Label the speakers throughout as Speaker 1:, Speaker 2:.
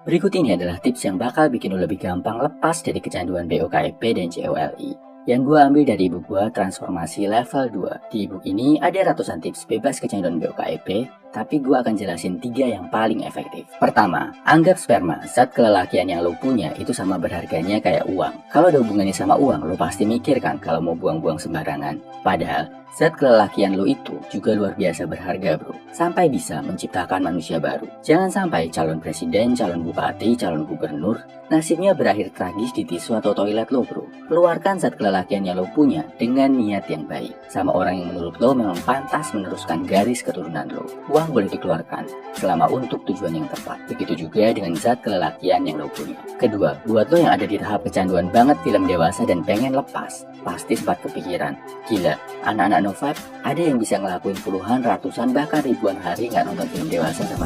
Speaker 1: Berikut ini adalah tips yang bakal bikin lo lebih gampang lepas dari kecanduan BOKFP dan JOLI. Yang gue ambil dari buku gue Transformasi Level 2. Di buku ini ada ratusan tips bebas kecanduan BOKFP, tapi gue akan jelasin 3 yang paling efektif. Pertama, anggap sperma, zat kelelakian yang lo punya itu sama berharganya kayak uang. Kalau ada hubungannya sama uang, lo pasti mikir kan kalau mau buang-buang sembarangan. Padahal, zat kelelakian lo itu juga luar biasa berharga bro, sampai bisa menciptakan manusia baru. Jangan sampai calon presiden, calon bupati, calon gubernur, nasibnya berakhir tragis di tisu atau toilet lo bro. Keluarkan zat kelelakian yang lo punya dengan niat yang baik, sama orang yang menurut lo memang pantas meneruskan garis keturunan lo. Uang boleh dikeluarkan selama untuk tujuan yang tepat. Begitu juga dengan zat kelelakian yang lo punya. Kedua, buat lo yang ada di tahap kecanduan banget film dewasa dan pengen lepas, pasti sempat kepikiran, gila, anak-anak Novibe ada yang bisa ngelakuin puluhan, ratusan, bahkan ribuan hari nggak nonton film dewasa sama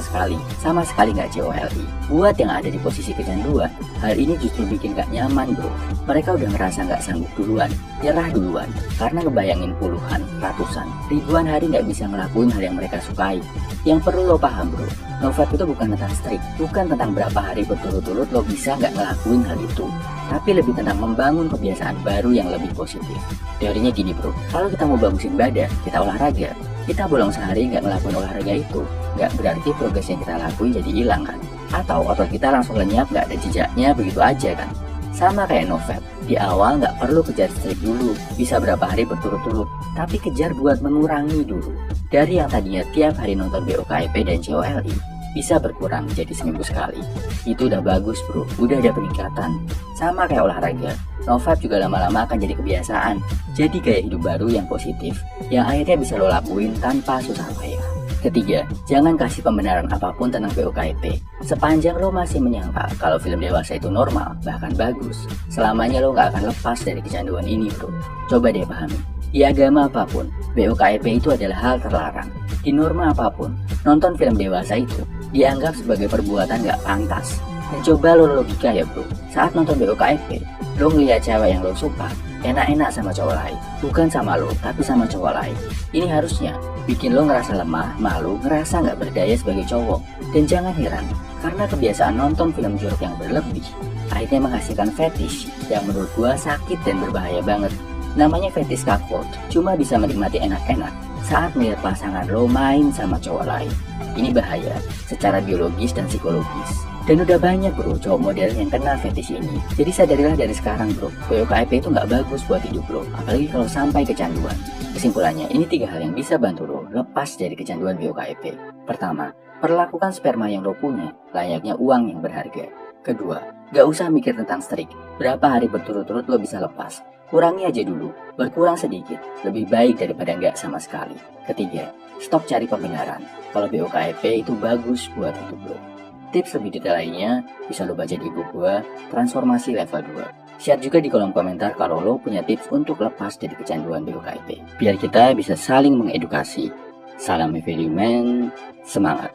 Speaker 1: sekali nggak JOLI. Buat yang ada di posisi kecanduan, hal ini justru bikin gak nyaman bro. Mereka udah ngerasa nggak sanggup duluan, nyerah duluan, karena ngebayangin puluhan, ratusan, ribuan hari nggak bisa ngelakuin hal yang mereka sukai. Yang perlu lo paham bro, Novibe itu bukan tentang strict, bukan tentang berapa hari berturut-turut lo bisa nggak ngelakuin hal itu, tapi lebih tentang membangun kebiasaan baru yang lebih positif. Teorinya gini bro, kalau kita mau bagusin badan, kita olahraga. Kita bolong sehari nggak ngelakuin olahraga itu, nggak berarti progres yang kita lakuin jadi hilang kan? Atau otot kita langsung lenyap nggak ada jejaknya begitu aja kan? Sama kayak Novibe, di awal nggak perlu kejar strict dulu, bisa berapa hari berturut-turut, tapi kejar buat mengurangi dulu. Dari yang tadinya tiap hari nonton BOKFP dan JOLI, bisa berkurang menjadi seminggu sekali. Itu udah bagus bro, udah ada peningkatan. Sama kayak olahraga, Novibe juga lama-lama akan jadi kebiasaan, jadi gaya hidup baru yang positif, yang akhirnya bisa lo lakuin tanpa susah payah. Ketiga, jangan kasih pembenaran apapun tentang BOKFP. Sepanjang lo masih menyangka kalau film dewasa itu normal, bahkan bagus, selamanya lo gak akan lepas dari kecanduan ini bro. Coba deh pahami, di agama apapun, BOKFP itu adalah hal terlarang. Di norma apapun, nonton film dewasa itu dianggap sebagai perbuatan gak pantas. Dan coba lo logika ya bro, saat nonton BOKFP, lo ngeliat cewek yang lo suka enak-enak sama cowok lain, bukan sama lo tapi sama cowok lain. Ini harusnya bikin lo ngerasa lemah, malu, ngerasa gak berdaya sebagai cowok. Dan jangan heran, karena kebiasaan nonton film jorok yang berlebih akhirnya menghasilkan fetish yang menurut gua sakit dan berbahaya banget. Namanya fetish cuckold, cuma bisa menikmati enak-enak saat melihat pasangan lo main sama cowok lain. Ini bahaya secara biologis dan psikologis. Dan udah banyak bro cowok model yang kena fetish ini. Jadi sadarilah dari sekarang bro, BOKFP itu nggak bagus buat hidup lo, apalagi kalau sampai kecanduan. Kesimpulannya, ini 3 hal yang bisa bantu lo lepas dari kecanduan BOKFP. Pertama, perlakukan sperma yang lo punya layaknya uang yang berharga. Kedua, gak usah mikir tentang strict, berapa hari berturut-turut lo bisa lepas. Kurangi aja dulu, berkurang sedikit, lebih baik daripada nggak sama sekali. Ketiga, stop cari pembenaran kalau BOKFP itu bagus buat hidup lo. Tips lebih detail lainnya bisa lo baca di buku gua Transformasi Level 2. Share juga di kolom komentar kalau lo punya tips untuk lepas dari kecanduan BOKFP, biar kita bisa saling mengedukasi. Salam Value Man, semangat!